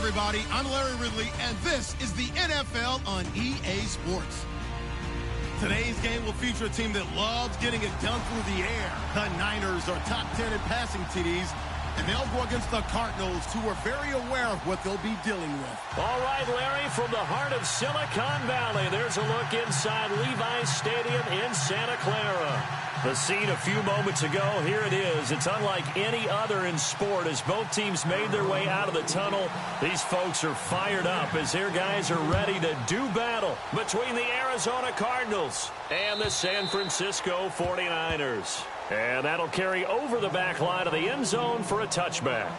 everybody. I'm Larry Ridley, and this is the NFL on EA Sports. Today's game will feature a team that loves getting it done through the air. The Niners are top 10 in passing TDs, and they'll go against the Cardinals, who are very aware of what they'll be dealing with. All right, Larry, from the heart of Silicon Valley, there's a look inside Levi's Stadium in Santa Clara. The scene a few moments ago, here it is. It's unlike any other in sport as both teams made their way out of the tunnel. These folks are fired up as their guys are ready to do battle between the Arizona Cardinals and the San Francisco 49ers. And that'll carry over the back line of the end zone for a touchback.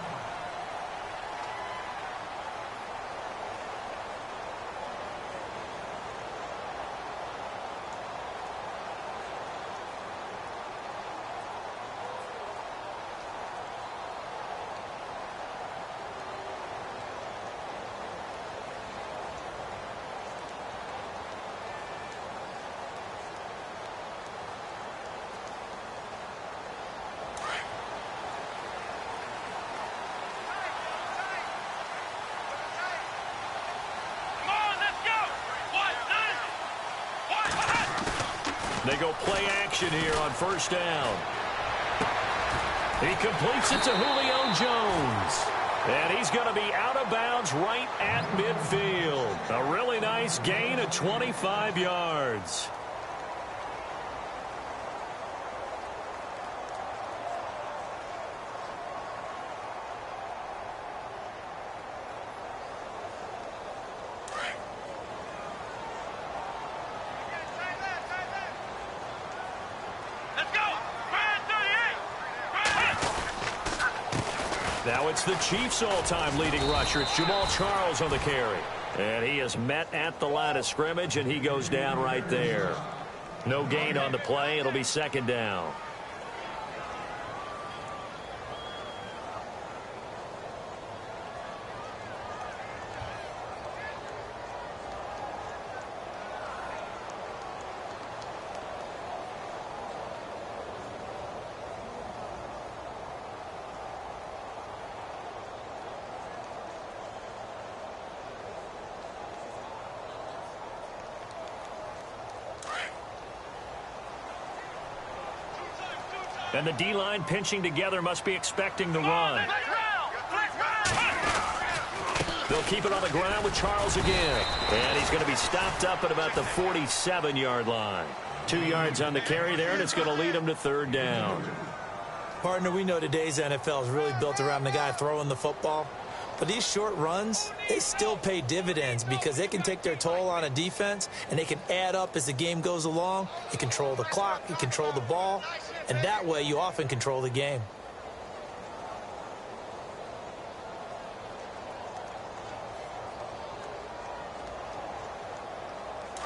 They go play action here on first down. He completes it to Julio Jones. And he's going to be out of bounds right at midfield. A really nice gain of 25 yards. Now it's the Chiefs' all-time leading rusher. It's Jamal Charles on the carry. And he is met at the line of scrimmage, and he goes down right there. No gain on the play. It'll be second down. And the D-line pinching together must be expecting the run. They'll keep it on the ground with Charles again. And he's going to be stopped up at about the 47-yard line. 2 yards on the carry there, and it's going to lead him to third down. Partner, we know today's NFL is really built around the guy throwing the football. But these short runs, they still pay dividends because they can take their toll on a defense, and they can add up as the game goes along. You control the clock, you control the ball, and that way you often control the game.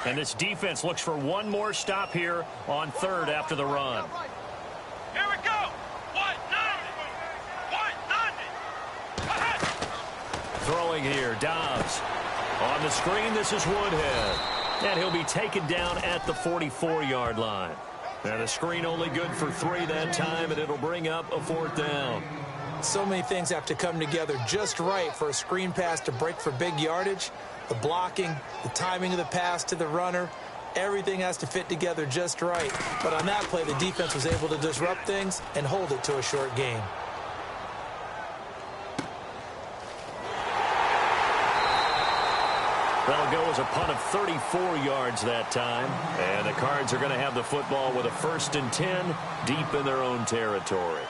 And this defense looks for one more stop here on third after the run. Here we go. Throwing here, Dobbs. On the screen, this is Woodhead. And he'll be taken down at the 44-yard line. And the screen only good for 3 that time, and it'll bring up a fourth down. So many things have to come together just right for a screen pass to break for big yardage. The blocking, the timing of the pass to the runner, everything has to fit together just right. But on that play, the defense was able to disrupt things and hold it to a short gain. That'll go as a punt of 34 yards that time. And the Cards are going to have the football with a 1st and 10 deep in their own territory.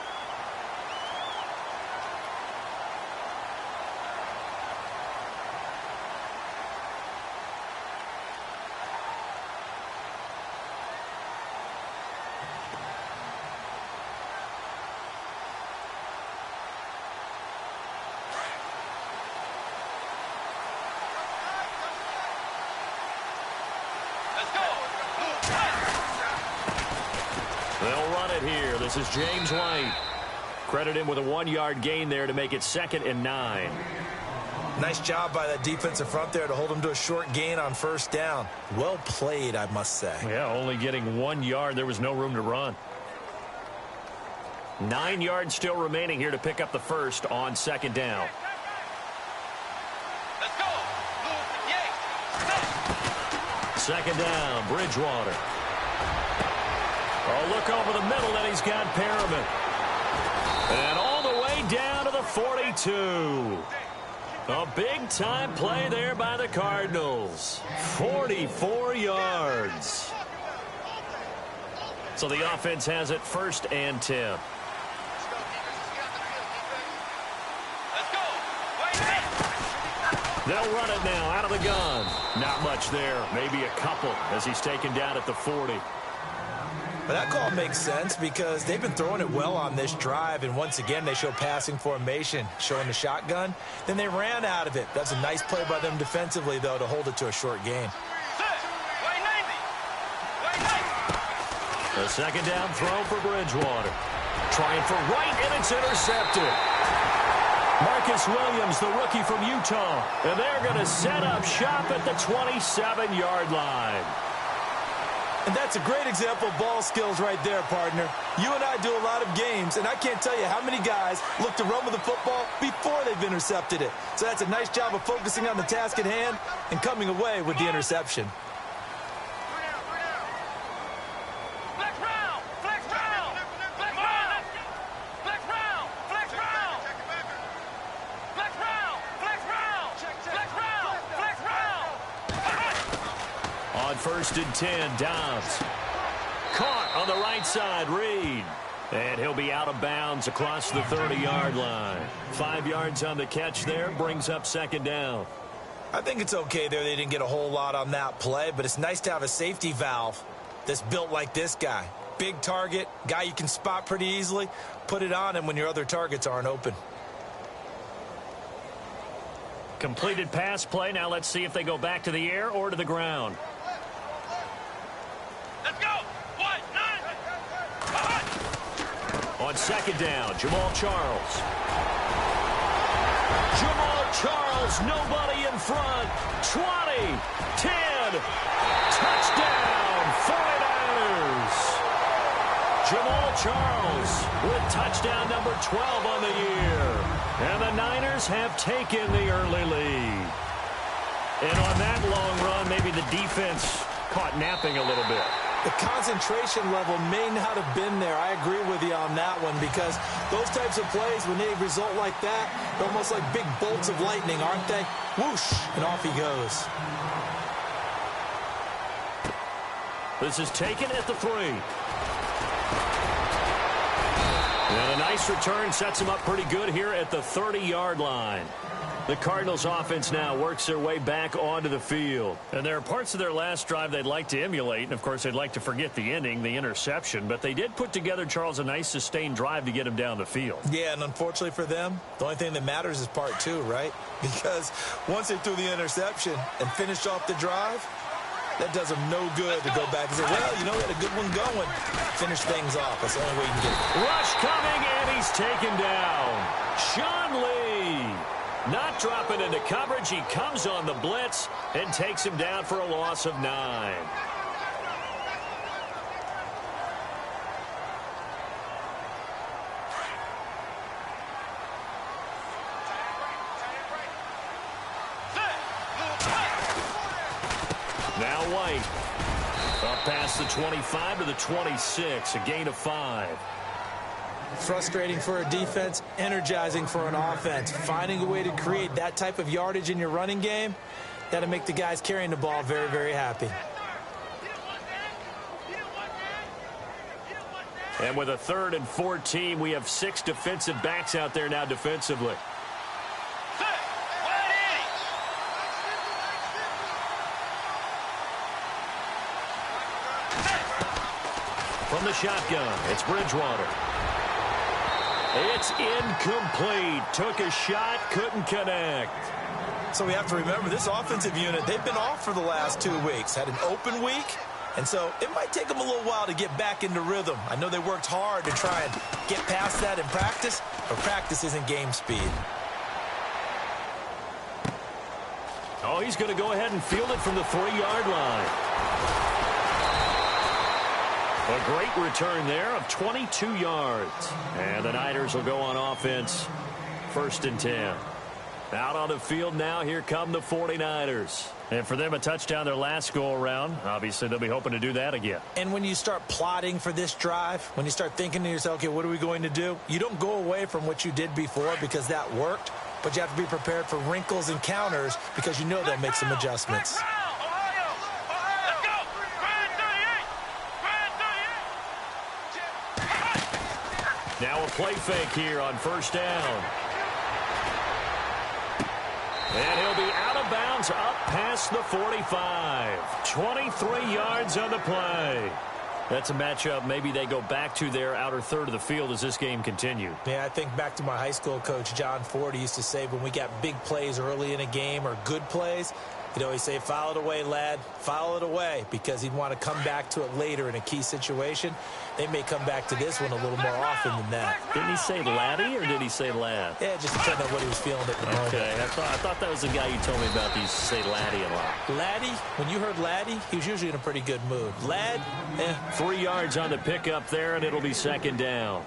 They'll run it here. This is James White. Credit him with a 1-yard gain there to make it 2nd and 9. Nice job by that defensive front there to hold him to a short gain on first down. Well played, I must say. Yeah, only getting 1 yard. There was no room to run. 9 yards still remaining here to pick up the first on 2nd down. Second down, Bridgewater. Oh, look over the middle, and he's got Perriman. And all the way down to the 42. A big-time play there by the Cardinals. 44 yards. So the offense has it 1st and 10. They'll run it now out of the gun. Not much there. Maybe a couple as he's taken down at the 40. But that call makes sense because they've been throwing it well on this drive, and once again they show passing formation, showing the shotgun. Then they ran out of it. That's a nice play by them defensively, though, to hold it to a short gain. A second down throw for Bridgewater. Trying for right, and it's intercepted. Marcus Williams, the rookie from Utah, and they're going to set up shop at the 27-yard line. And that's a great example of ball skills right there, partner. You and I do a lot of games, and I can't tell you how many guys look to run with the football before they've intercepted it. So that's a nice job of focusing on the task at hand and coming away with the interception. On 1st and 10, Dobbs. Caught on the right side, Reed. And he'll be out of bounds across the 30-yard line. 5 yards on the catch there, brings up second down. I think it's okay there. They didn't get a whole lot on that play, but it's nice to have a safety valve that's built like this guy. Big target, guy you can spot pretty easily. Put it on him when your other targets aren't open. Completed pass play. Now let's see if they go back to the air or to the ground. Let's go. 1, 9. On second down, Jamal Charles. Jamal Charles, nobody in front. 20, 10, touchdown, 49ers. Jamal Charles with touchdown number 12 on the year. And the Niners have taken the early lead. And on that long run, maybe the defense caught napping a little bit. The concentration level may not have been there. I agree with you on that one because those types of plays, when they result like that, they're almost like big bolts of lightning, aren't they? Whoosh, and off he goes. This is taken at the 3. And a nice return sets him up pretty good here at the 30-yard line. The Cardinals offense now works their way back onto the field. And there are parts of their last drive they'd like to emulate. And, of course, they'd like to forget the ending, the interception. But they did put together, Charles, a nice sustained drive to get him down the field. Yeah, and unfortunately for them, the only thing that matters is part 2, right? Because once they threw the interception and finished off the drive, that does them no good to go back and say, well, you know, we had a good one going. Finish things off. That's the only way you can get it. Rush coming, and he's taken down. Sean Lee. Not dropping into coverage. He comes on the blitz and takes him down for a loss of 9. Now White. Up past the 25 to the 26. A gain of 5. Frustrating for a defense, energizing for an offense. Finding a way to create that type of yardage in your running game, that'll make the guys carrying the ball very, very happy. And with a 3rd and 14, we have 6 defensive backs out there now defensively. From the shotgun, it's Bridgewater. It's incomplete. Took a shot, couldn't connect. So we have to remember this offensive unit, they've been off for the last 2 weeks. Had an open week, and so it might take them a little while to get back into rhythm. I know they worked hard to try and get past that in practice, but practice isn't game speed. Oh, he's going to go ahead and field it from the 3-yard line. A great return there of 22 yards. And the Niners will go on offense. 1st and 10. Out on the field now, here come the 49ers. And for them, a touchdown their last go-around. Obviously, they'll be hoping to do that again. And when you start plotting for this drive, when you start thinking to yourself, okay, what are we going to do? You don't go away from what you did before because that worked, but you have to be prepared for wrinkles and counters because you know they'll make some adjustments. Now a play fake here on first down. And he'll be out of bounds up past the 45. 23 yards on the play. That's a matchup maybe they go back to their outer third of the field as this game continued. Yeah, I think back to my high school coach, John Ford. He used to say when we got big plays early in a game or good plays, he'd always say, foul it away, lad, foul it away, because he'd want to come back to it later in a key situation. They may come back to this one a little more often than that. Didn't he say laddie or did he say lad? Yeah, just depending on what he was feeling at the moment. Okay, I thought that was the guy you told me about. He used to say laddie a lot. Laddie, when you heard laddie, he was usually in a pretty good mood. Lad, 3 yards on the pickup there, and it'll be second down.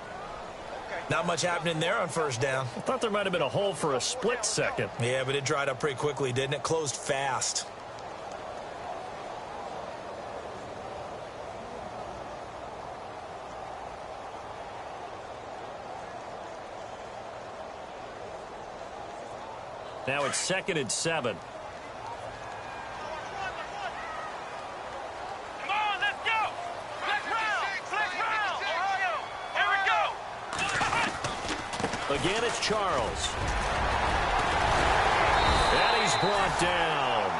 Not much happening there on first down. I thought there might have been a hole for a split second. Yeah, but it dried up pretty quickly, didn't it? Closed fast. Now it's 2nd and 7. Come on, let's go! Flex round, Ohio! Here we go! Again, it's Charles. And he's brought down.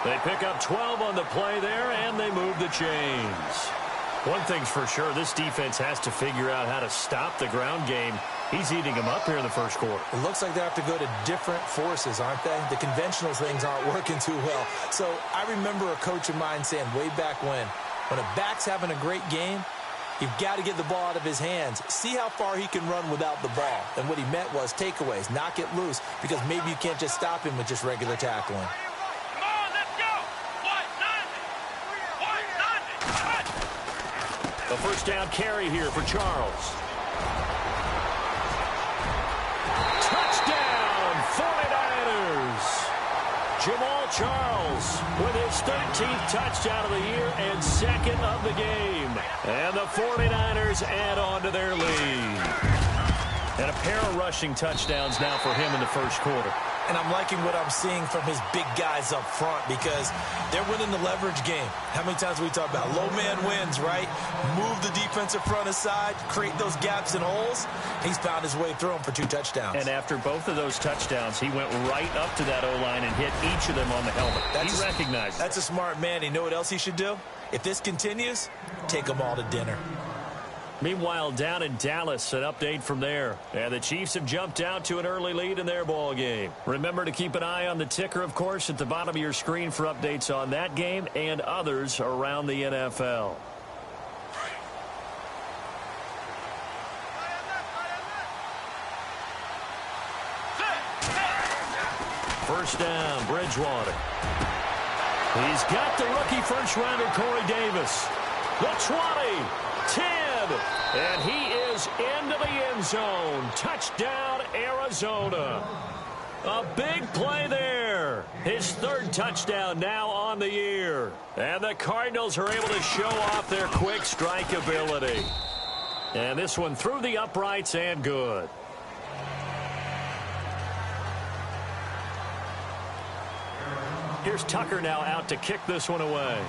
They pick up 12 on the play there, and they move the chains. One thing's for sure, this defense has to figure out how to stop the ground game. He's eating them up here in the first quarter. It looks like they have to go to different forces, aren't they? The conventional things aren't working too well. So I remember a coach of mine saying way back when a back's having a great game, you've got to get the ball out of his hands. See how far he can run without the ball. And what he meant was takeaways, knock it loose, because maybe you can't just stop him with just regular tackling. Come on, let's go! A first down carry here for Charles. Touchdown, 49ers! Jamal Charles with his 13th touchdown of the year and 2nd of the game. And the 49ers add on to their lead. And a pair of rushing touchdowns now for him in the first quarter. And I'm liking what I'm seeing from his big guys up front because they're winning the leverage game. How many times we talk about low man wins, right? Move the defensive front aside, create those gaps and holes. He's found his way through them for 2 touchdowns. And after both of those touchdowns, he went right up to that O-line and hit each of them on the helmet. He recognized it. That's a smart man. You know what else he should do? If this continues, take them all to dinner. Meanwhile, down in Dallas, an update from there. And the Chiefs have jumped out to an early lead in their ball game. Remember to keep an eye on the ticker, of course, at the bottom of your screen for updates on that game and others around the NFL. First down, Bridgewater. He's got the rookie first-rounder Corey Davis. The 20, 10. And he is into the end zone. Touchdown, Arizona. A big play there. His 3rd touchdown now on the year. And the Cardinals are able to show off their quick strike ability. And this one through the uprights and good. Here's Tucker now out to kick this one away.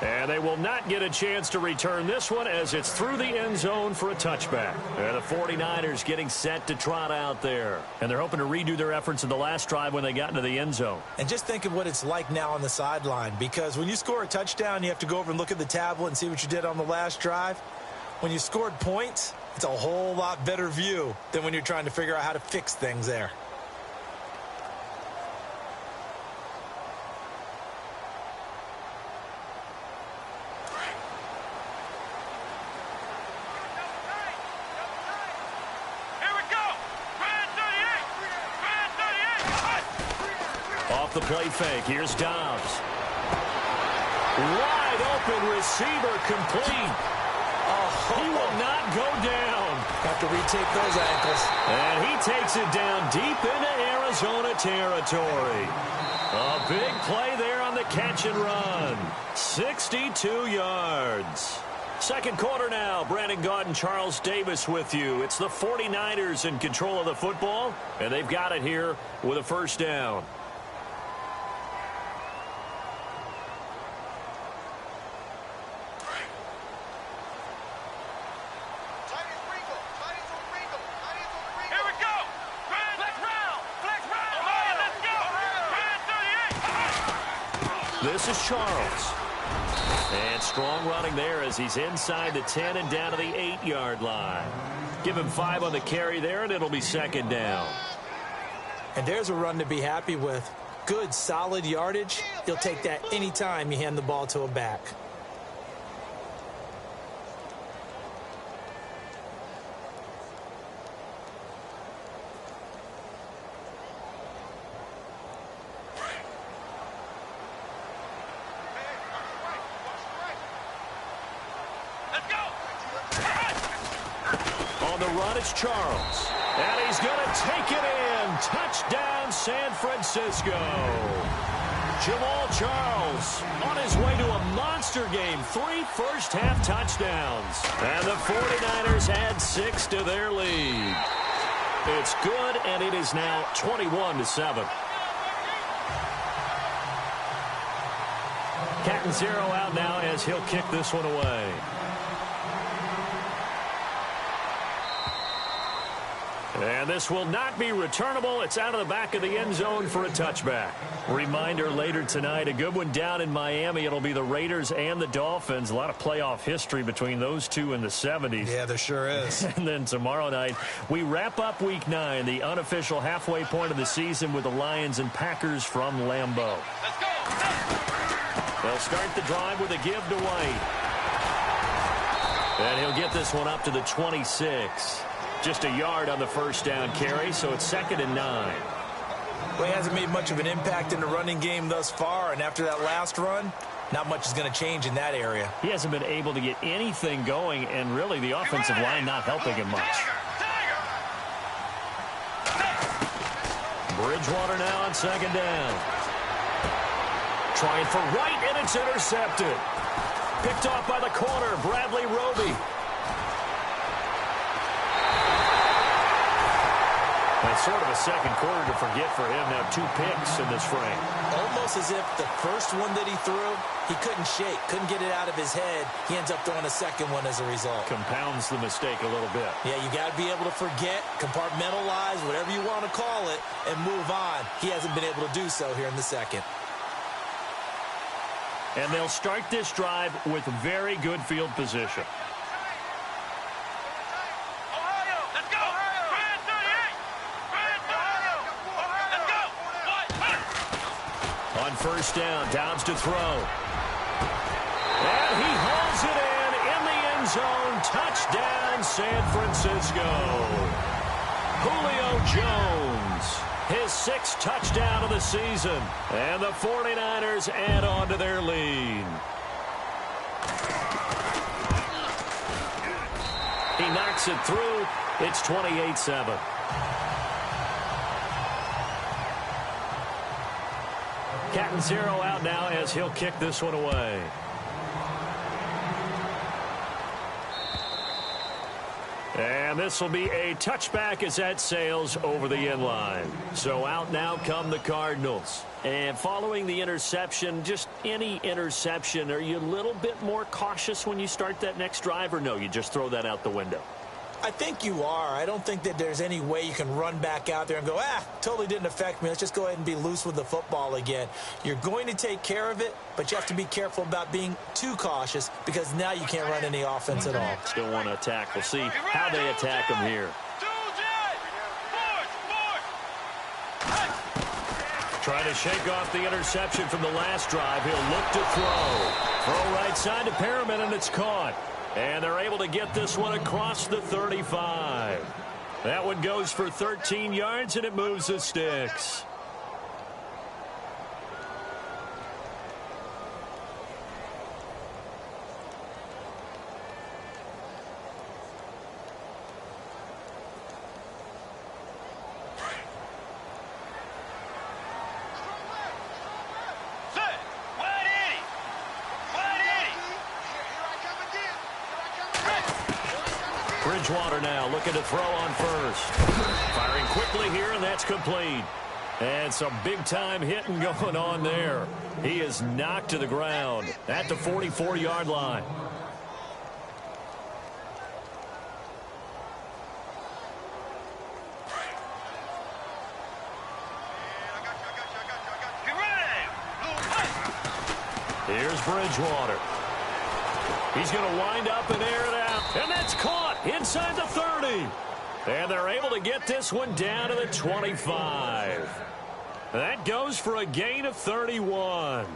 And they will not get a chance to return this one as it's through the end zone for a touchback. And the 49ers getting set to trot out there. And they're hoping to redo their efforts in the last drive when they got into the end zone. And just think of what it's like now on the sideline, because when you score a touchdown, you have to go over and look at the tablet and see what you did on the last drive. When you scored points, it's a whole lot better view than when you're trying to figure out how to fix things there. The play fake. Here's Dobbs. Wide open receiver complete. Oh, He will not go down. Have to retake those ankles. And he takes it down deep into Arizona territory. A big play there on the catch and run. 62 yards. Second quarter now. Brandon Gaudin, Charles Davis with you. It's the 49ers in control of the football, and they've got it here with a first down. Here we go. Flex round. Let's go. This is Charles. And strong running there as he's inside the 10 and down to the 8-yard line. Give him 5 on the carry there, and it'll be second down. And there's a run to be happy with. Good, solid yardage. You'll take that anytime you hand the ball to a back. On the run, it's Charles. And he's going to take it in. Touchdown, San Francisco. Jamal Charles on his way to a monster game. 3 first-half touchdowns. And the 49ers add 6 to their lead. It's good, and it is now 21-7. Catanzaro out now as he'll kick this one away. And this will not be returnable. It's out of the back of the end zone for a touchback. Reminder later tonight, a good one down in Miami. It'll be the Raiders and the Dolphins. A lot of playoff history between those two in the 70s. Yeah, there sure is. And then tomorrow night, we wrap up Week 9, the unofficial halfway point of the season with the Lions and Packers from Lambeau. Let's go. They'll start the drive with a give to White. And he'll get this one up to the 26. Just a yard on the first down carry, so it's 2nd and 9. Well, he hasn't made much of an impact in the running game thus far, and after that last run, not much is going to change in that area. He hasn't been able to get anything going, and really the offensive line not helping him much. Bridgewater now on 2nd down. Trying for White, and it's intercepted. Picked off by the corner, Bradley Roby. That's sort of a second quarter to forget for him. Now 2 picks in this frame. Almost as if the first one that he threw, he couldn't shake, couldn't get it out of his head. He ends up throwing a second one as a result. Compounds the mistake a little bit. Yeah, you got to be able to forget, compartmentalize, whatever you want to call it, and move on. He hasn't been able to do so here in the second. And they'll start this drive with very good field position. On first down, Downs to throw. And he hauls it in the end zone. Touchdown, San Francisco. Julio Jones, his 6th touchdown of the season. And the 49ers add on to their lead. He knocks it through. It's 28-7. Catanzaro out now as he'll kick this one away. And this will be a touchback as that sails over the end line. So out now come the Cardinals. And following the interception, just any interception, are you a little bit more cautious when you start that next drive, or no, you just throw that out the window? I think you are. I don't think that there's any way you can run back out there and go, totally didn't affect me. Let's just go ahead and be loose with the football again. You're going to take care of it, but you have to be careful about being too cautious because now you can't run any offense at all. Still want to attack. We'll see how they attack them here. Trying to shake off the interception from the last drive. He'll look to throw. Throw right side to Perriman, and it's caught. And they're able to get this one across the 35. That one goes for 13 yards, and it moves the sticks. Bridgewater now looking to throw on first. Firing quickly here, and that's complete. And some big-time hitting going on there. He is knocked to the ground at the 44-yard line. Here's Bridgewater. He's going to wind up and air it out. And that's caught inside the 30. And they're able to get this one down to the 25. That goes for a gain of 31.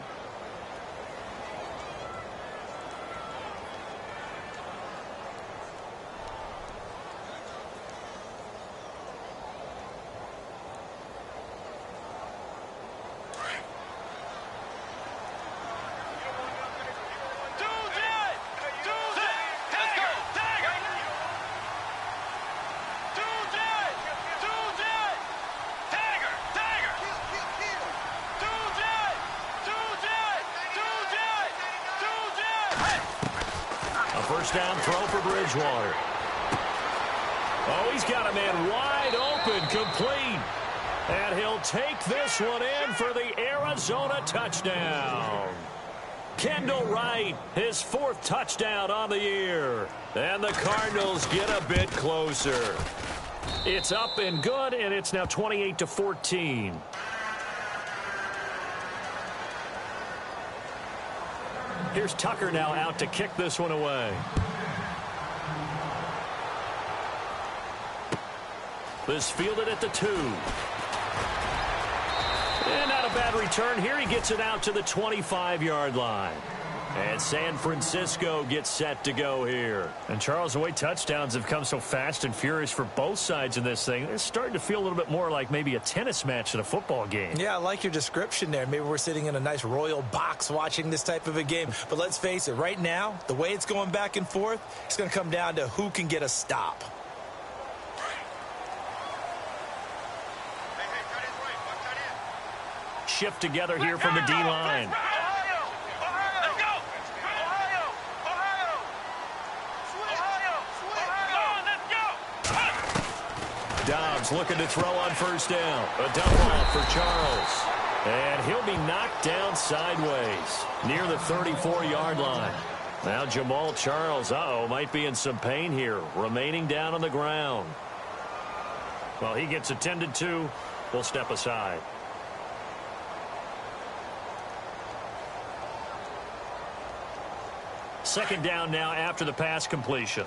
First down throw for Bridgewater. Oh, he's got a man wide open, complete. And he'll take this one in for the Arizona touchdown. Kendall Wright, his 4th touchdown on the year. And the Cardinals get a bit closer. It's up and good, and it's now 28-14. Here's Tucker now out to kick this one away. This fielded at the 2. And not a bad return here. He gets it out to the 25-yard line. And San Francisco gets set to go here. And, Charles, the way touchdowns have come so fast and furious for both sides in this thing, it's starting to feel a little bit more like maybe a tennis match than a football game. Yeah, I like your description there. Maybe we're sitting in a nice royal box watching this type of a game. But let's face it, right now, the way it's going back and forth, it's going to come down to who can get a stop. Shift together here from the D-line. Dobbs looking to throw on first down. A double off for Charles. And he'll be knocked down sideways near the 34-yard line. Now Jamal Charles, might be in some pain here, remaining down on the ground. Well, he gets attended to. We'll step aside. Second down now after the pass completion.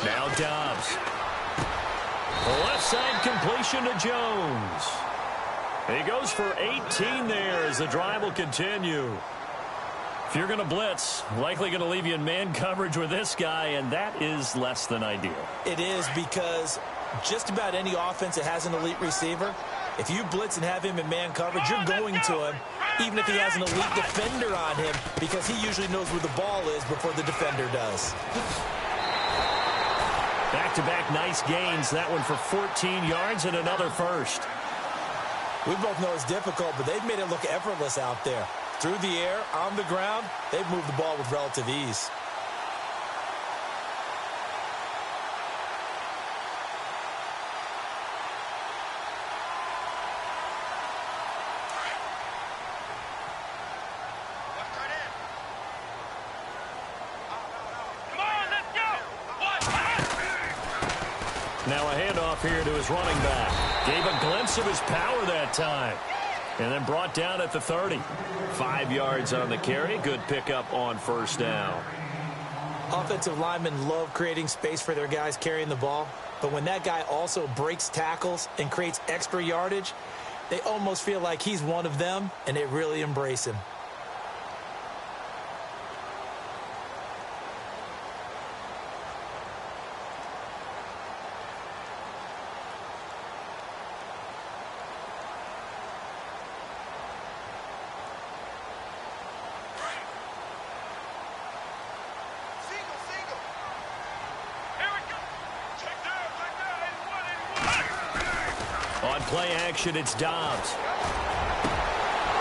Now Dobbs. Left side completion to Jones. He goes for 18 there as the drive will continue. If you're going to blitz, likely going to leave you in man coverage with this guy, and that is less than ideal. It is, because just about any offense that has an elite receiver, if you blitz and have him in man coverage, you're going to him, even if he has an elite defender on him, because he usually knows where the ball is before the defender does. Back-to-back nice gains. That one for 14 yards and another first. We both know it's difficult, but they've made it look effortless out there. Through the air, on the ground, they've moved the ball with relative ease. Now a handoff here to his running back. Gave a glimpse of his power that time. And then brought down at the 30. 5 yards on the carry. Good pickup on first down. Offensive linemen love creating space for their guys carrying the ball. But when that guy also breaks tackles and creates extra yardage, they almost feel like he's one of them, and they really embrace him. On play action, it's Dobbs.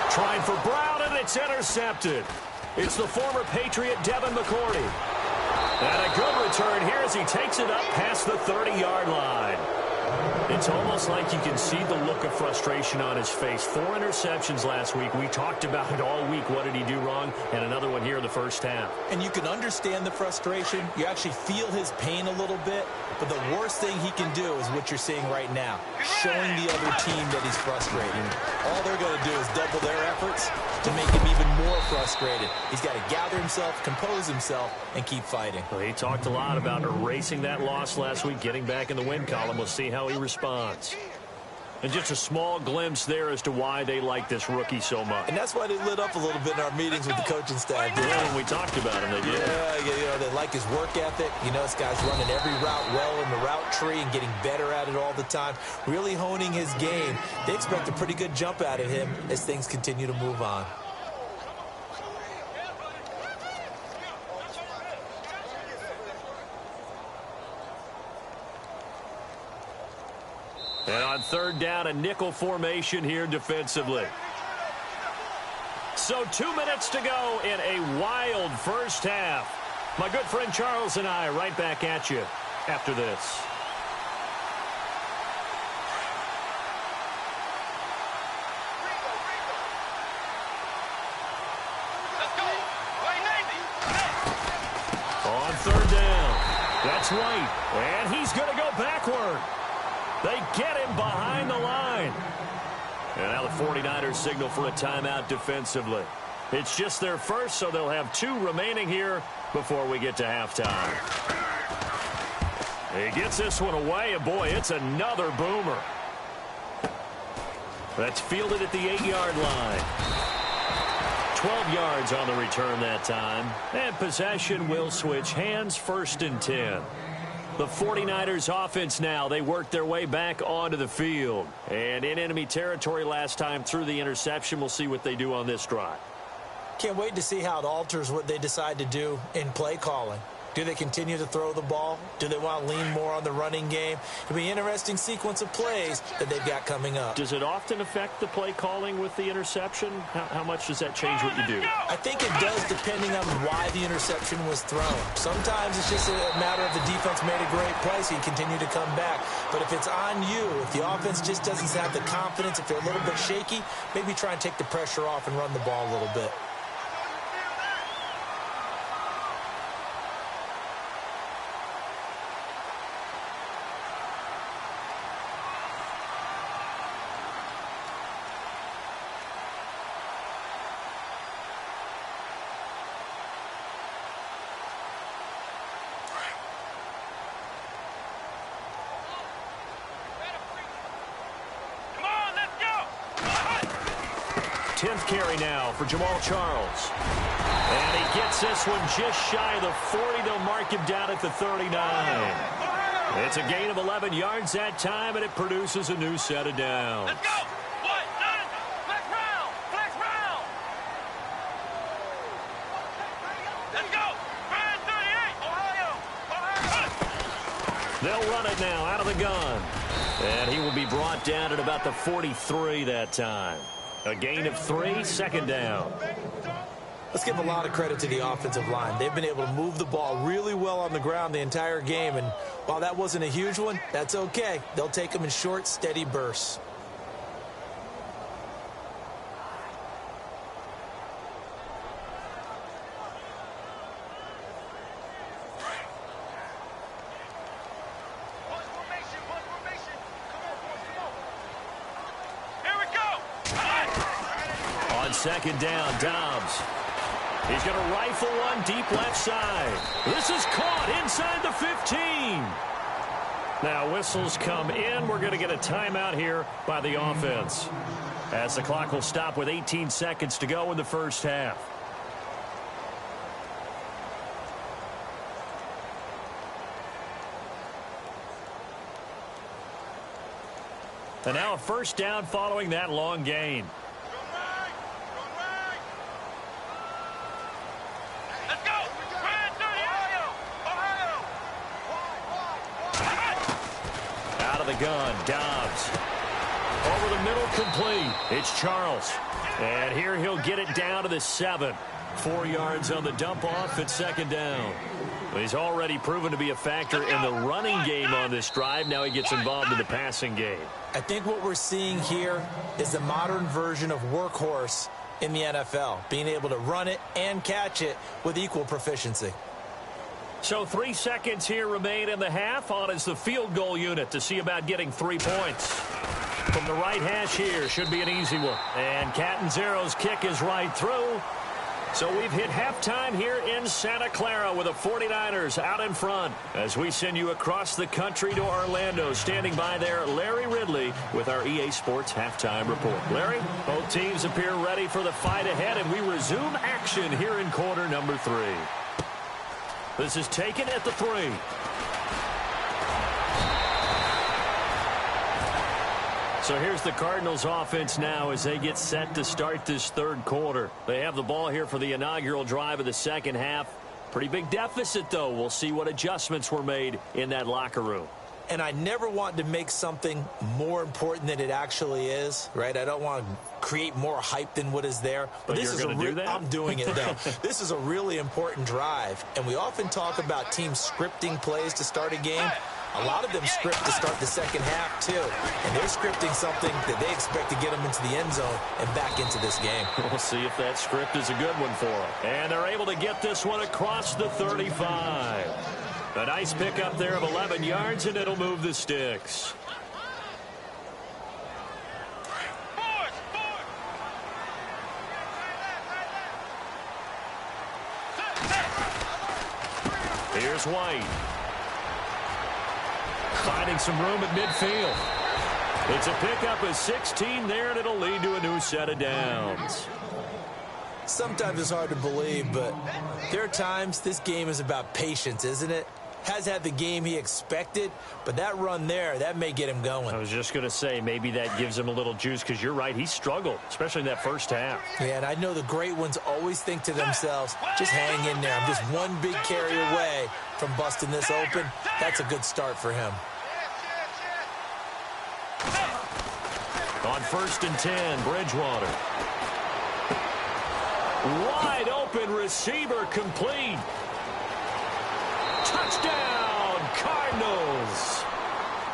Trying for Brown, and it's intercepted. It's the former Patriot Devin McCourty. And a good return here as he takes it up past the 30-yard line. It's almost like you can see the look of frustration on his face. 4 interceptions last week. We talked about it all week. What did he do wrong? And another one here in the first half. And you can understand the frustration. You actually feel his pain a little bit. But the worst thing he can do is what you're seeing right now, showing the other team that he's frustrated. All they're going to do is double their efforts to make him even more frustrated. He's got to gather himself, compose himself, and keep fighting. Well, he talked a lot about erasing that loss last week, getting back in the win column. We'll see how he responds. And just a small glimpse there as to why they like this rookie so much. And that's why they lit up a little bit in our meetings with the coaching staff. Yeah, when we talked about him, they did. Yeah, they like his work ethic. You know, this guy's running every route well in the route tree and getting better at it all the time, really honing his game. They expect a pretty good jump out of him as things continue to move on. And on third down, a nickel formation here defensively. So 2 minutes to go in a wild first half. My good friend Charles and I right back at you after this. On third down, that's White, and he's going to go backward. They get him behind the line. And now the 49ers signal for a timeout defensively. It's just their first, so they'll have 2 remaining here before we get to halftime. He gets this one away, and boy, it's another boomer. That's fielded at the 8-yard line. 12 yards on the return that time. And possession will switch hands, 1st and 10. The 49ers offense now, they work their way back onto the field. And in enemy territory last time through the interception. We'll see what they do on this drive. Can't wait to see how it alters what they decide to do in play calling. Do they continue to throw the ball? Do they want to lean more on the running game? It'll be an interesting sequence of plays that they've got coming up. Does it often affect the play calling with the interception? How much does that change what you do? I think it does, depending on why the interception was thrown. Sometimes it's just a matter of the defense made a great play, so you continue to come back. But if it's on you, if the offense just doesn't have the confidence, if they're a little bit shaky, maybe try and take the pressure off and run the ball a little bit. Carry now for Jamal Charles. And he gets this one just shy of the 40. They'll mark him down at the 39. It's a gain of 11 yards that time, and it produces a new set of downs. Let's go! Flex round! Flex round! Let's go! Ryan 38! Ohio! They'll run it now out of the gun. And he will be brought down at about the 43 that time. A gain of 3, 2nd down. Let's give a lot of credit to the offensive line. They've been able to move the ball really well on the ground the entire game. And while that wasn't a huge one, that's okay. They'll take them in short, steady bursts. Second down, Dobbs. He's going to rifle one deep left side. This is caught inside the 15. Now whistles come in. We're going to get a timeout here by the offense, as the clock will stop with 18 seconds to go in the first half. And now a first down following that long gain. Gun, Dobbs. Over the middle, complete. It's Charles. And here he'll get it down to the 7. 4 yards on the dump-off at second down. He's already proven to be a factor in the running game on this drive. Now he gets involved in the passing game. I think what we're seeing here is the modern version of workhorse in the NFL, being able to run it and catch it with equal proficiency. So 3 seconds here remain in the half. On is the field goal unit to see about getting 3 points. From the right hash here, should be an easy one. And Catanzaro's kick is right through. So we've hit halftime here in Santa Clara with the 49ers out in front. As we send you across the country to Orlando, standing by there, Larry Ridley with our EA Sports Halftime Report. Larry, both teams appear ready for the fight ahead, and we resume action here in quarter number 3. This is taken at the 3. So here's the Cardinals offense now as they get set to start this third quarter. They have the ball here for the inaugural drive of the second half. Pretty big deficit, though. We'll see what adjustments were made in that locker room. And I never want to make something more important than it actually is, right? I don't want to create more hype than what is there. But this you're going to do that? I'm doing it, though. This is a really important drive. And we often talk about teams scripting plays to start a game. A lot of them script to start the second half, too. And they're scripting something that they expect to get them into the end zone and back into this game. We'll see if that script is a good one for them. And they're able to get this one across the 35. A nice pickup there of 11 yards, and it'll move the sticks. Here's White. Finding some room at midfield. It's a pickup of 16 there, and it'll lead to a new set of downs. Sometimes it's hard to believe, but there are times this game is about patience, isn't it? Has had the game he expected, but that run there, that may get him going. I was just going to say, maybe that gives him a little juice, because you're right, he struggled, especially in that first half. Yeah, and I know the great ones always think to themselves, just hang in there. I'm just one big carry away from busting this open. That's a good start for him. On 1st and 10, Bridgewater. Wide open receiver, complete. Touchdown, Cardinals.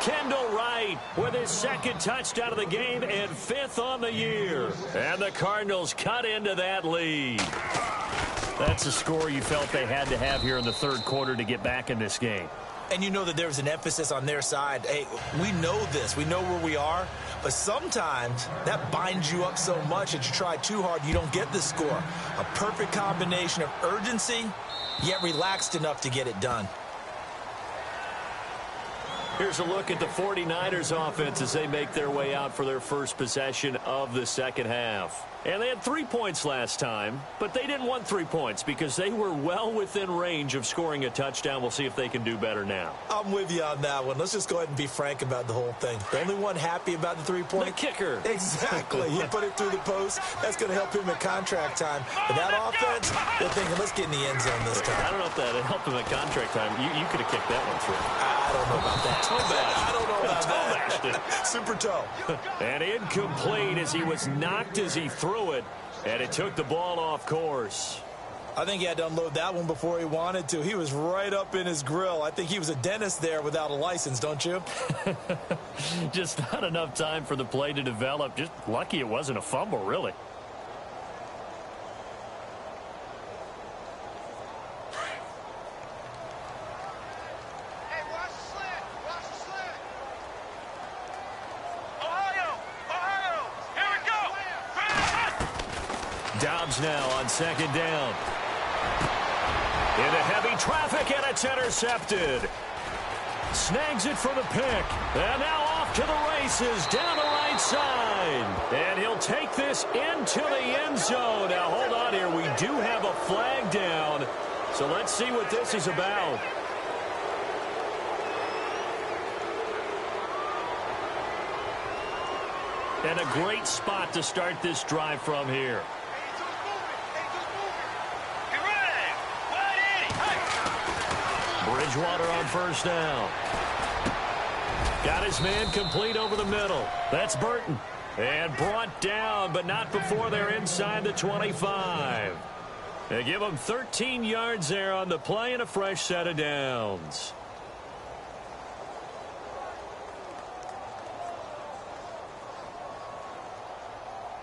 Kendall Wright with his second touchdown of the game and 5th on the year. And the Cardinals cut into that lead. That's a score you felt they had to have here in the third quarter to get back in this game. And you know that there's an emphasis on their side. Hey, we know this. We know where we are. But sometimes that binds you up so much that you try too hard, you don't get the score. A perfect combination of urgency, yet relaxed enough to get it done. Here's a look at the 49ers offense as they make their way out for their first possession of the second half. And they had 3 points last time, but they didn't want 3 points because they were well within range of scoring a touchdown. We'll see if they can do better now. I'm with you on that one. Let's just go ahead and be frank about the whole thing. The only one happy about the 3-point? The kicker. Exactly. He put it through the post. That's going to help him at contract time. But that offense, they're thinking, let's get in the end zone this time. I don't know if that helped him at contract time. You could have kicked that one through. I don't know about that. I don't know about that. It. Super toe. And incomplete as he was knocked as he threw it. And it took the ball off course. I think he had to unload that one before he wanted to. He was right up in his grill. I think he was a dentist there without a license, don't you? Just not enough time for the play to develop. Just lucky it wasn't a fumble, really. Dobbs now on second down. Into heavy traffic, and it's intercepted. Snags it for the pick. And now off to the races down the right side. And he'll take this into the end zone. Now, hold on here. We do have a flag down. So let's see what this is about. And a great spot to start this drive from here. Bridgewater on first down. Got his man complete over the middle. That's Burton. And brought down, but not before they're inside the 25. They give him 13 yards there on the play and a fresh set of downs.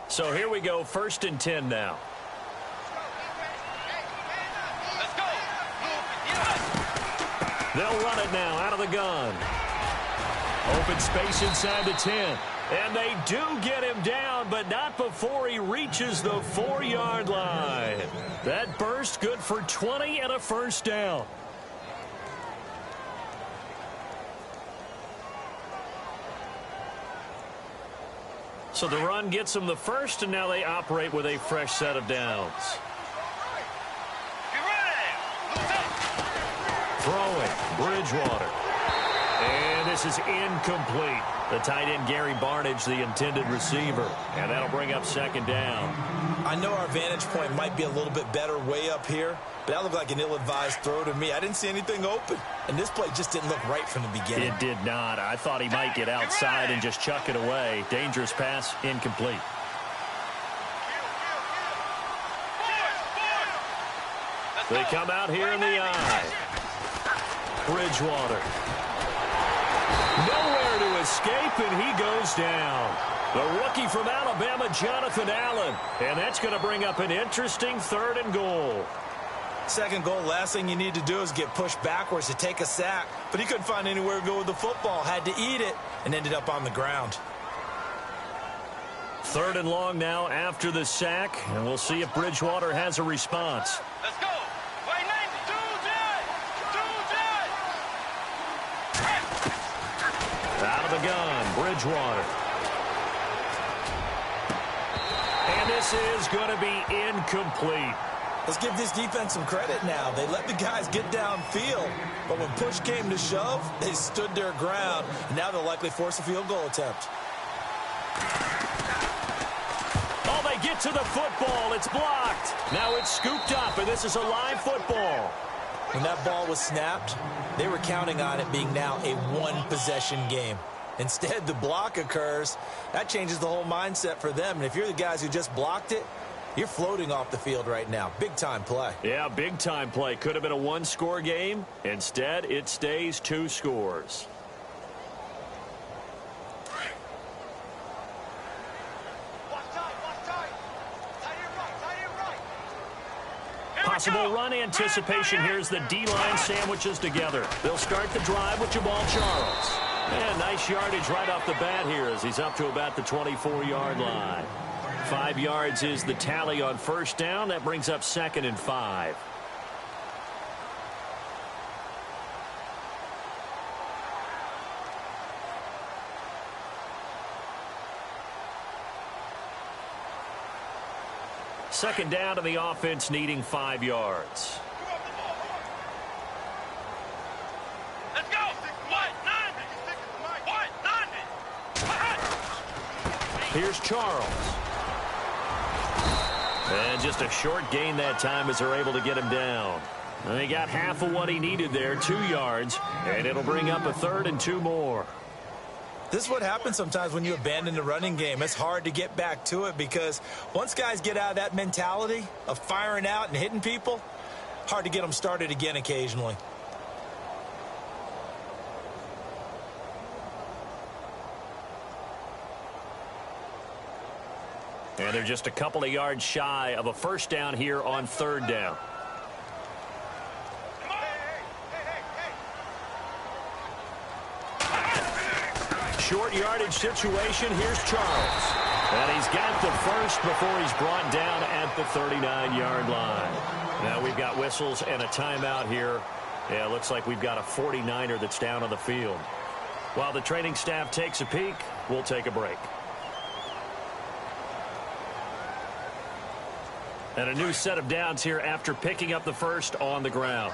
So here we go, 1st and 10 now. Let's go. They'll run it now out of the gun. Open space inside the 10. And they do get him down, but not before he reaches the 4-yard line. That burst good for 20 and a first down. So the run gets them the first, and now they operate with a fresh set of downs. Throwing, Bridgewater. And this is incomplete. The tight end, Gary Barnidge, the intended receiver. And that'll bring up 2nd down. I know our vantage point might be a little bit better way up here, but that looked like an ill-advised throw to me. I didn't see anything open, and this play just didn't look right from the beginning. It did not. I thought he might get outside and just chuck it away. Dangerous pass, incomplete. They come out here in the eye. Bridgewater. Nowhere to escape, and he goes down. The rookie from Alabama, Jonathan Allen. And that's going to bring up an interesting 3rd and goal. 2nd goal, last thing you need to do is get pushed backwards to take a sack. But he couldn't find anywhere to go with the football. Had to eat it and ended up on the ground. 3rd and long now after the sack. And we'll see if Bridgewater has a response. Let's go. Out of the gun, Bridgewater. And this is going to be incomplete. Let's give this defense some credit now. They let the guys get downfield, but when push came to shove, they stood their ground, and now they'll likely force a field goal attempt. Oh, they get to the football. It's blocked. Now it's scooped up, and this is a live football. When that ball was snapped, they were counting on it being now a one-possession game. Instead, the block occurs. That changes the whole mindset for them. And if you're the guys who just blocked it, you're floating off the field right now. Big-time play. Yeah, big-time play. Could have been a 1-score game. Instead, it stays 2 scores. Possible run anticipation. Here's the D-line sandwiches together. They'll start the drive with Jamal Charles. And nice yardage right off the bat here as he's up to about the 24-yard line. 5 yards is the tally on 1st down. That brings up 2nd and 5. Second down to the offense, needing 5 yards. Let's go. Here's Charles. And just a short gain that time as they're able to get him down. And he got half of what he needed there, 2 yards. And it'll bring up a 3rd and 2 more. This is what happens sometimes when you abandon the running game. It's hard to get back to it because once guys get out of that mentality of firing out and hitting people, hard to get them started again occasionally. And they're just a couple of yards shy of a 1st down here on 3rd down. Short yardage situation. Here's Charles. And he's got the first before he's brought down at the 39-yard line. Now we've got whistles and a timeout here. Yeah, it looks like we've got a 49er that's down on the field. While the training staff takes a peek, we'll take a break. And a new set of downs here after picking up the first on the ground.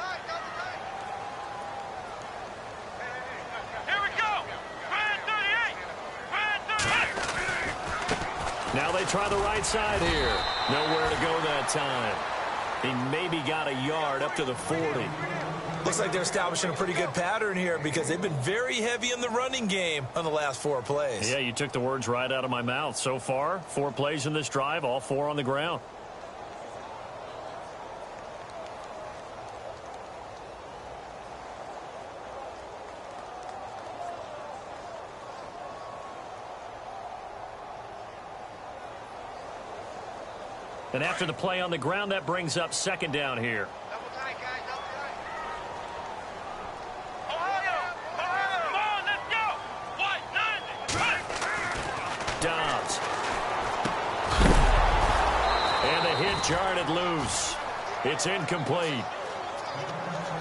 Now they try the right side here. Nowhere to go that time. He maybe got a yard up to the 40. Looks like they're establishing a pretty good pattern here because they've been very heavy in the running game on the last 4 plays. Yeah, you took the words right out of my mouth. So far, 4 plays in this drive, all 4 on the ground. And after the play on the ground, that brings up 2nd down here. Dobbs. And the hit jarred it loose. It's incomplete.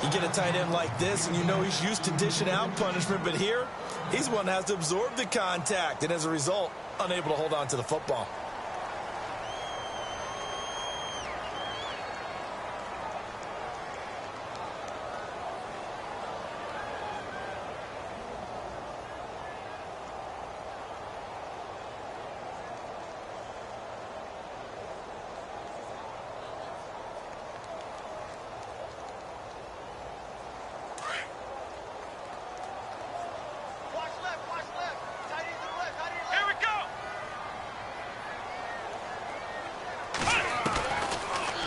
You get a tight end like this, and you know he's used to dishing out punishment, but here, he's one that has to absorb the contact, and as a result, unable to hold on to the football.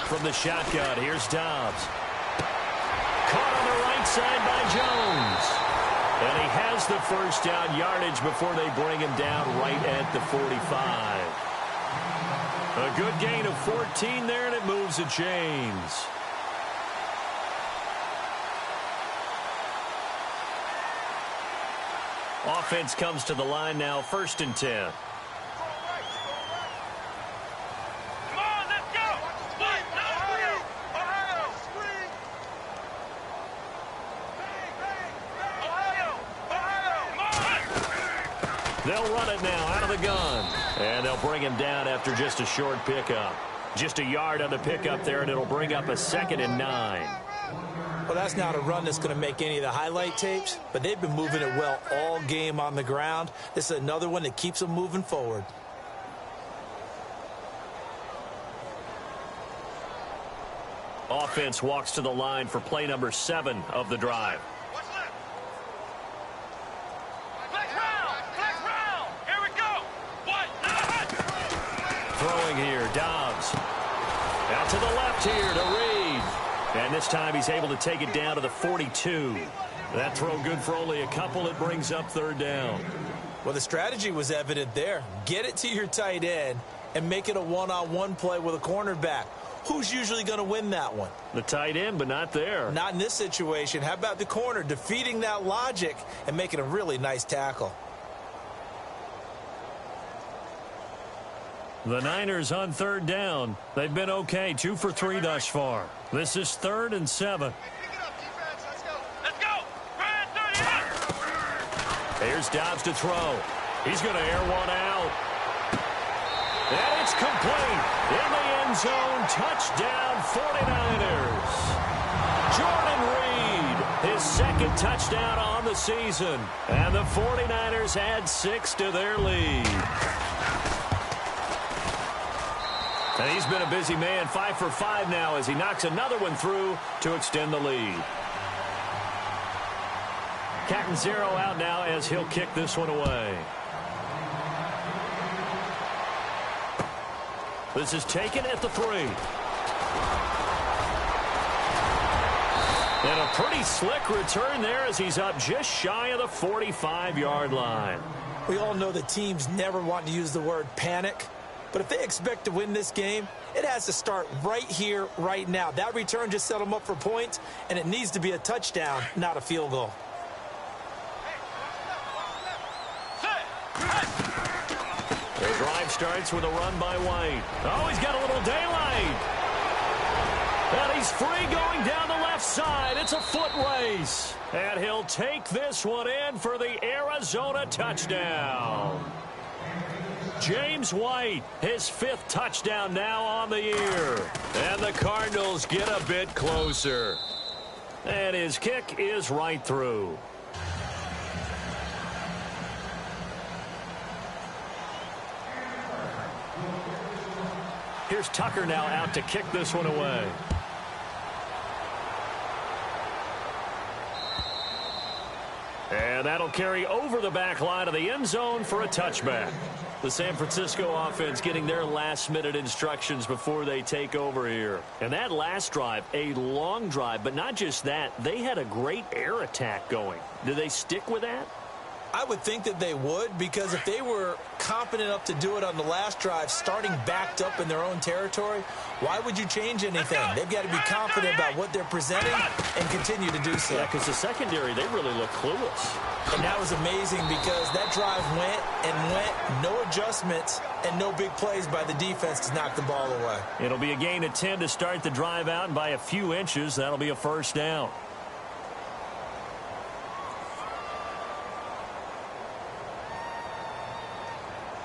From the shotgun, here's Dobbs. Caught on the right side by Jones. And he has the 1st down yardage before they bring him down right at the 45. A good gain of 14 there, and it moves the chains. Offense comes to the line now, 1st and 10. They'll run it now out of the gun. And they'll bring him down after just a short pickup. Just a yard on the pickup there, and it'll bring up a 2nd and 9. Well, that's not a run that's going to make any of the highlight tapes, but they've been moving it well all game on the ground. This is another one that keeps them moving forward. Offense walks to the line for play number 7 of the drive. Throwing here, Dobbs. Out to the left here to Reed. And this time he's able to take it down to the 42. That throw good for only a couple. It brings up 3rd down. Well, the strategy was evident there. Get it to your tight end and make it a one-on-one play with a cornerback. Who's usually going to win that one? The tight end, but not there. Not in this situation. How about the corner defeating that logic and making a really nice tackle? The Niners on 3rd down. They've been okay, 2 for 3 thus far. This is 3rd and 7. Here's Dobbs to throw. He's going to air one out. And it's complete. In the end zone, touchdown 49ers. Jordan Reed, his 2nd touchdown on the season. And the 49ers add 6 to their lead. And he's been a busy man, 5 for 5 now as he knocks another one through to extend the lead. Catanzaro out now as he'll kick this one away. This is taken at the 3. And a pretty slick return there as he's up just shy of the 45-yard line. We all know the teams never want to use the word panic. But if they expect to win this game, it has to start right here, right now. That return just set them up for points, and it needs to be a touchdown, not a field goal. The drive starts with a run by White. Oh, he's got a little daylight. And he's free going down the left side. It's a foot race. And he'll take this one in for the Arizona touchdown. James White, his 5th touchdown now on the year. And the Cardinals get a bit closer. And his kick is right through. Here's Tucker now out to kick this one away. And that'll carry over the back line of the end zone for a touchback. The San Francisco offense getting their last-minute instructions before they take over here. And that last drive, a long drive, but not just that. They had a great air attack going. Do they stick with that? I would think that they would, because if they were confident enough to do it on the last drive, starting backed up in their own territory, why would you change anything? They've got to be confident about what they're presenting and continue to do so. Yeah, because the secondary, they really look clueless. And that was amazing because that drive went and went, no adjustments and no big plays by the defense to knock the ball away. It'll be a gain of 10 to start the drive out, and by a few inches, that'll be a first down.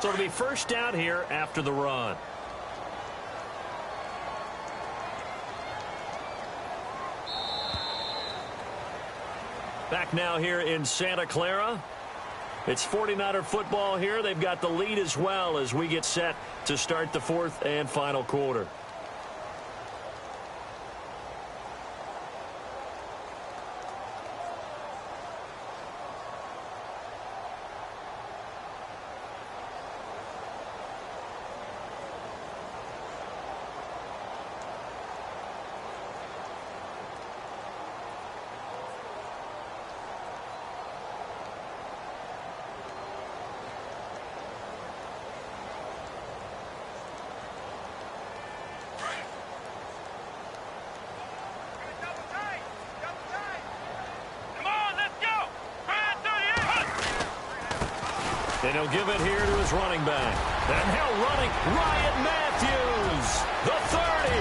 So it'll be first down here after the run. Back now here in Santa Clara. It's 49er football here. They've got the lead as well as we get set to start the fourth and final quarter. And he'll give it here to his running back. And now running, Ryan Matthews. The 30,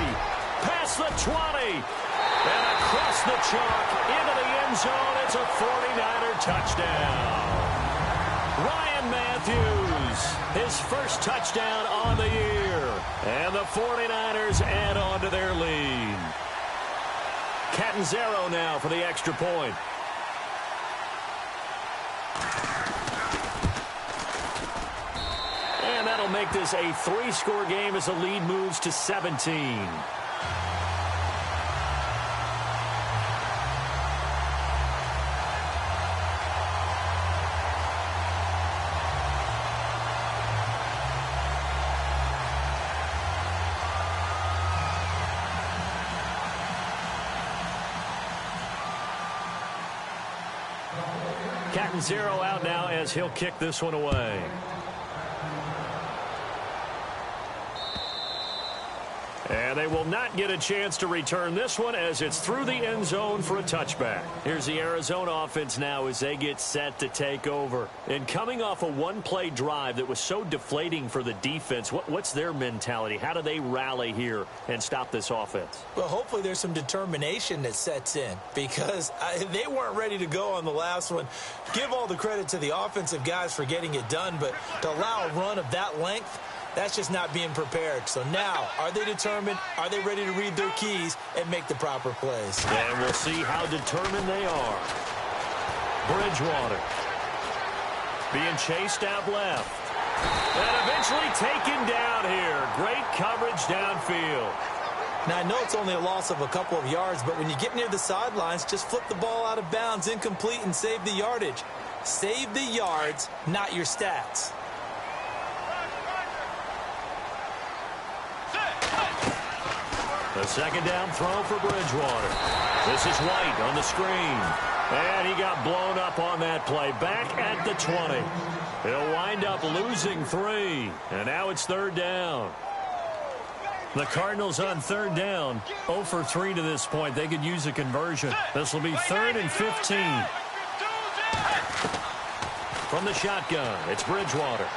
past the 20, and across the chalk into the end zone. It's a 49er touchdown. Ryan Matthews, his first touchdown on the year. And the 49ers add on to their lead. Catanzaro now for the extra point. And that'll make this a 3-score game as the lead moves to 17. Catanzaro out now as he'll kick this one away. And they will not get a chance to return this one as it's through the end zone for a touchback. Here's the Arizona offense now as they get set to take over. And coming off a one-play drive that was so deflating for the defense, what's their mentality? How do they rally here and stop this offense? Well, hopefully there's some determination that sets in because they weren't ready to go on the last one. Give all the credit to the offensive guys for getting it done, but to allow a run of that length, that's just not being prepared. So now, are they determined? Are they ready to read their keys and make the proper plays? And we'll see how determined they are. Bridgewater being chased out left. And eventually taken down here. Great coverage downfield. Now, I know it's only a loss of a couple of yards, but when you get near the sidelines, just flip the ball out of bounds, incomplete, and save the yardage. Save the yards, not your stats. The second down throw for Bridgewater. This is White on the screen. And he got blown up on that play. Back at the 20. He'll wind up losing 3. And now it's third down. The Cardinals on third down. 0 for 3 to this point. They could use a conversion. This will be 3rd and 15. From the shotgun, it's Bridgewater.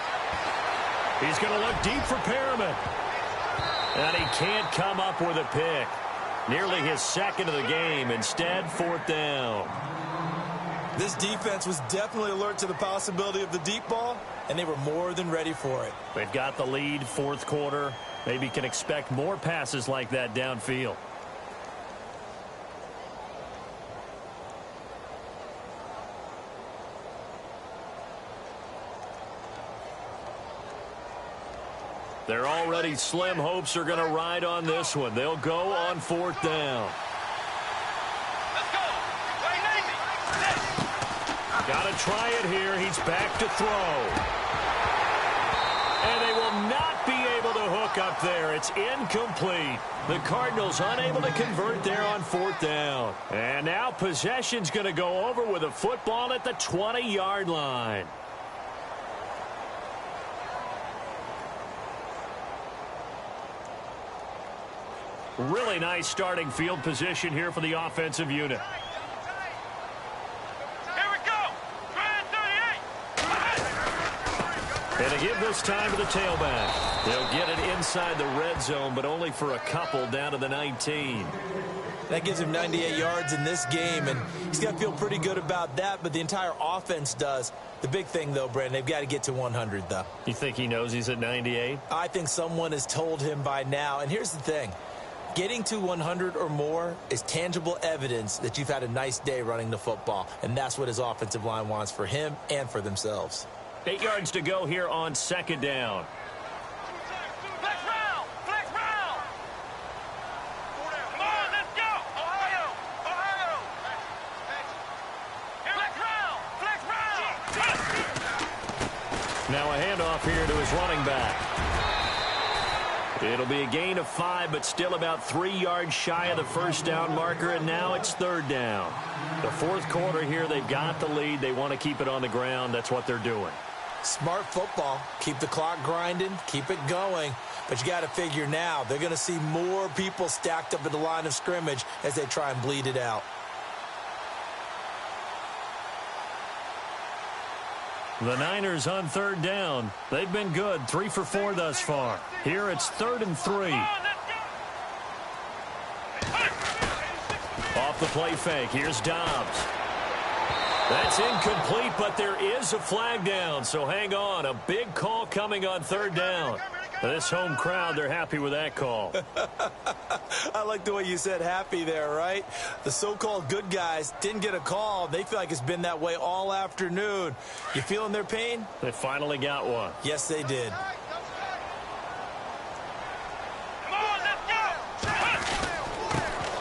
He's going to look deep for Perriman. And he can't come up with a pick. Nearly his second of the game. Instead, 4th down. This defense was definitely alert to the possibility of the deep ball, and they were more than ready for it. They've got the lead, 4th quarter. Maybe can expect more passes like that downfield. They're already slim hopes are going to ride on this one. They'll go on 4th down. Let's go. Got to try it here. He's back to throw. And they will not be able to hook up there. It's incomplete. The Cardinals unable to convert there on 4th down. And now possession's going to go over with a football at the 20-yard line. Really nice starting field position here for the offensive unit. Here we go. And to give this time to the tailback. They'll get it inside the red zone, but only for a couple down to the 19. That gives him 98 yards in this game, and he's got to feel pretty good about that, but the entire offense does. The big thing, though, Brandon, they've got to get to 100, though. You think he knows he's at 98? I think someone has told him by now, and here's the thing. Getting to 100 or more is tangible evidence that you've had a nice day running the football, and that's what his offensive line wants for him and for themselves. 8 yards to go here on 2nd down. Flex round. Flex round. Come on, let's go. Ohio. Ohio. Flex round. Flex round. Now a handoff here to his running back. It'll be a gain of 5, but still about 3 yards shy of the first down marker, and now it's 3rd down. The 4th quarter here, they've got the lead. They want to keep it on the ground. That's what they're doing. Smart football. Keep the clock grinding. Keep it going. But you got to figure now they're going to see more people stacked up at the line of scrimmage as they try and bleed it out. The Niners on 3rd down. They've been good, 3 for 4 thus far. Here it's 3rd and 3. Off the play fake. Here's Dobbs. That's incomplete, but there is a flag down, so hang on. A big call coming on 3rd down. This home crowd, they're happy with that call. I like the way you said happy there, right? The so-called good guys didn't get a call. They feel like it's been that way all afternoon. You feeling their pain? They finally got one. Yes, they did.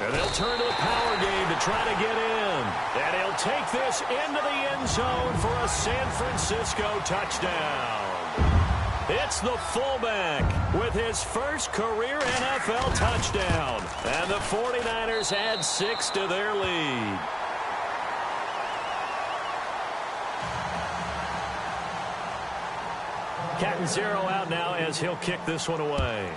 And they'll turn to the power game to try to get in. And he'll take this into the end zone for a San Francisco touchdown. It's the fullback with his first career NFL touchdown. And the 49ers add 6 to their lead. Cat 0 out now as he'll kick this one away.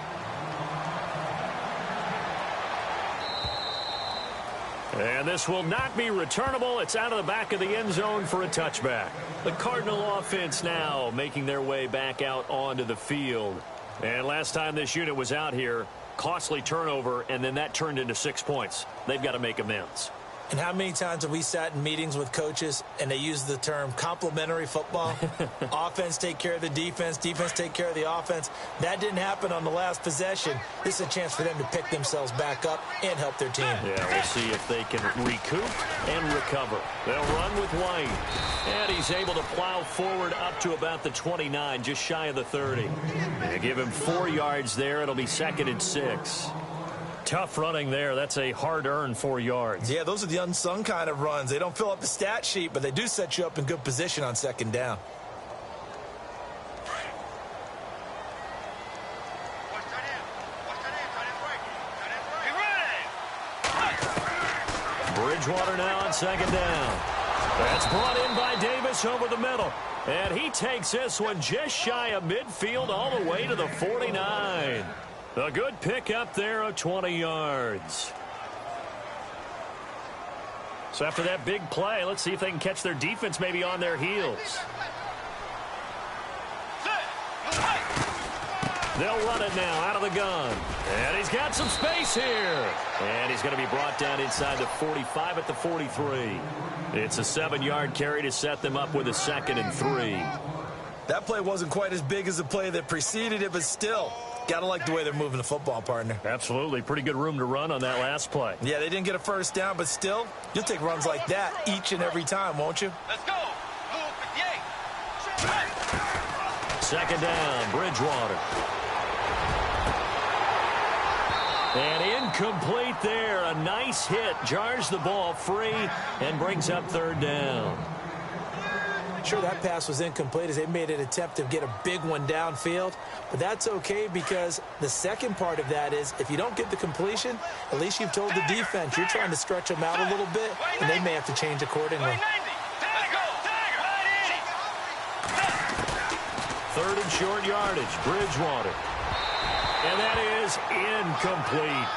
And this will not be returnable. It's out of the back of the end zone for a touchback. The Cardinal offense now making their way back out onto the field. And last time this unit was out here, costly turnover, and then that turned into 6 points. They've got to make amends. And how many times have we sat in meetings with coaches and they use the term complementary football? Offense take care of the defense, defense take care of the offense. That didn't happen on the last possession. This is a chance for them to pick themselves back up and help their team. Yeah, we'll see if they can recoup and recover. They'll run with White. And he's able to plow forward up to about the 29, just shy of the 30. They give him 4 yards there. It'll be 2nd and 6. Tough running there. That's a hard-earned 4 yards. Yeah, those are the unsung kind of runs. They don't fill up the stat sheet, but they do set you up in good position on 2nd down. Bridgewater now on 2nd down. That's brought in by Davis over the middle. And he takes this one just shy of midfield all the way to the 49. A good pick up there of 20 yards. So after that big play, let's see if they can catch their defense maybe on their heels. They'll run it now out of the gun. And he's got some space here. And he's going to be brought down inside the 45 at the 43. It's a 7-yard carry to set them up with a 2nd and 3. That play wasn't quite as big as the play that preceded it, but still, got to like the way they're moving the football, partner. Absolutely. Pretty good room to run on that last play. Yeah, they didn't get a first down, but still, you'll take runs like that each and every time, won't you? Let's go. Move 58. 2nd down, Bridgewater. And incomplete there. A nice hit. Jars the ball free and brings up 3rd down. Sure, that pass was incomplete as they made an attempt to get a big one downfield, but that's okay because the second part of that is if you don't get the completion, at least you've told the defense you're trying to stretch them out a little bit, and they may have to change accordingly. Third and short yardage, Bridgewater. And that is incomplete.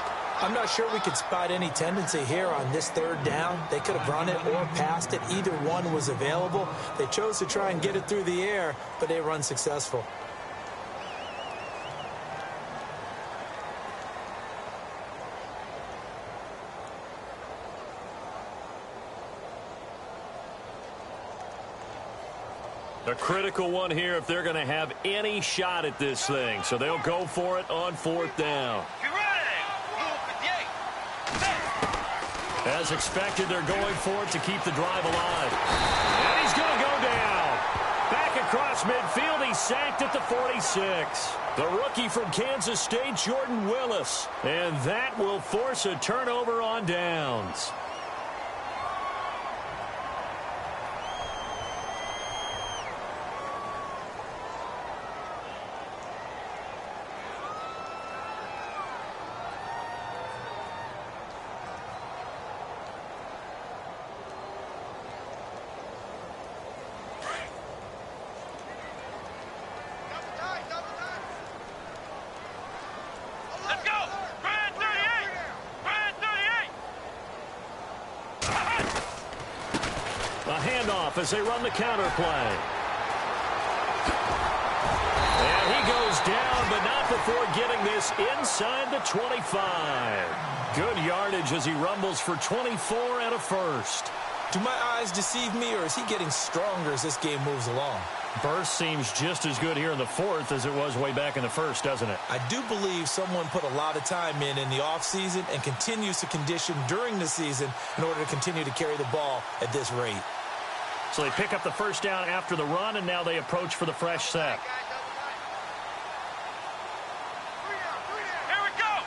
I'm not sure we could spot any tendency here on this third down. They could have run it or passed it. Either one was available. They chose to try and get it through the air, but they were unsuccessful. A critical one here if they're going to have any shot at this thing. So they'll go for it on fourth down. As expected, they're going for it to keep the drive alive. And he's going to go down. Back across midfield, he's sacked at the 46. The rookie from Kansas State, Jordan Willis. And that will force a turnover on downs. As they run the counter play. And he goes down, but not before getting this inside the 25. Good yardage as he rumbles for 24 and a first. Do my eyes deceive me, or is he getting stronger as this game moves along? Burst seems just as good here in the fourth as it was way back in the first, doesn't it? I do believe someone put a lot of time in the offseason and continues to condition during the season in order to continue to carry the ball at this rate. So they pick up the first down after the run, and now they approach for the fresh set. Here we go.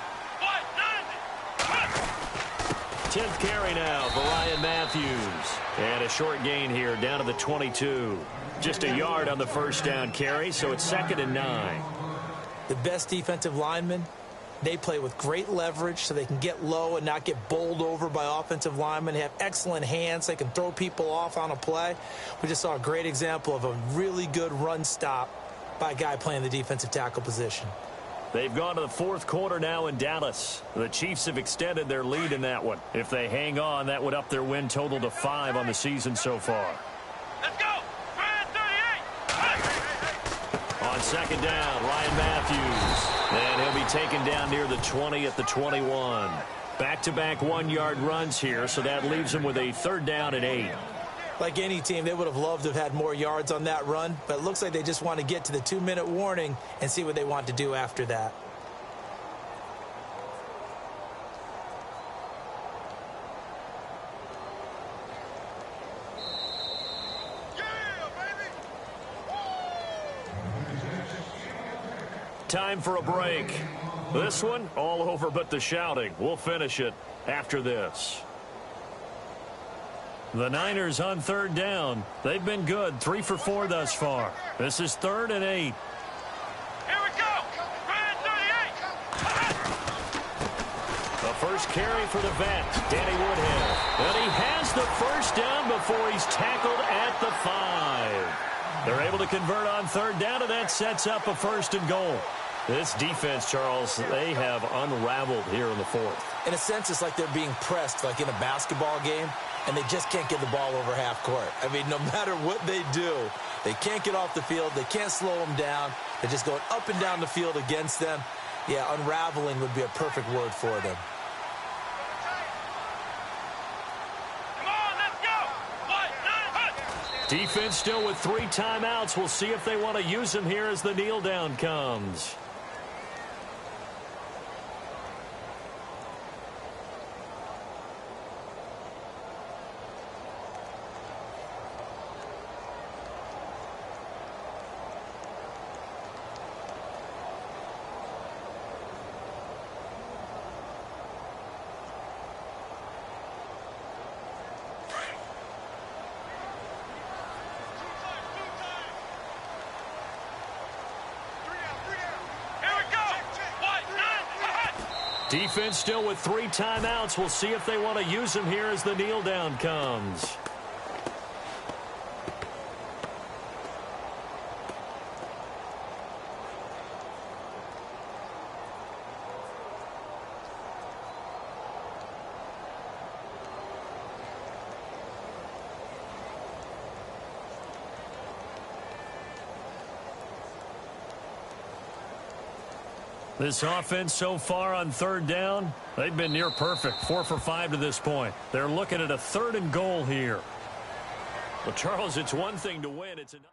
10th carry now for Ryan Matthews. And a short gain here down to the 22. Just a yard on the first down carry, so it's 2nd and 9. The best defensive linemen, they play with great leverage so they can get low and not get bowled over by offensive linemen. They have excellent hands. They can throw people off on a play. We just saw a great example of a really good run stop by a guy playing the defensive tackle position. They've gone to the fourth quarter now in Dallas. The Chiefs have extended their lead in that one. If they hang on, that would up their win total to 5 on the season so far. Let's go. 38. On second down, Ryan Matthews. And he'll be taken down near the 20 at the 21. Back-to-back 1-yard runs here, so that leaves him with a 3rd down and 8. Like any team, they would have loved to have had more yards on that run, but it looks like they just want to get to the 2-minute warning and see what they want to do after that. Time for a break. This one, all over but the shouting. We'll finish it after this. The Niners on 3rd down. They've been good, 3 for 4 thus far. This is 3rd and 8. Here we go. 38. The first carry for the vet, Danny Woodhead. And he has the first down before he's tackled at the 5. They're able to convert on 3rd down, and that sets up a 1st and goal. This defense, Charles, they have unraveled here in the 4th. In a sense, it's like they're being pressed like in a basketball game, and they just can't get the ball over half court. I mean, no matter what they do, they can't get off the field. They can't slow them down. They're just going up and down the field against them. Yeah, unraveling would be a perfect word for them. Come on, let's go. Defense still with 3 timeouts. We'll see if they want to use them here as the kneel down comes. Defense still with 3 timeouts. We'll see if they want to use them here as the kneel down comes. This offense so far on 3rd down, they've been near perfect. 4 for 5 to this point. They're looking at a 3rd and goal here. Well, Charles, it's one thing to win. It's another.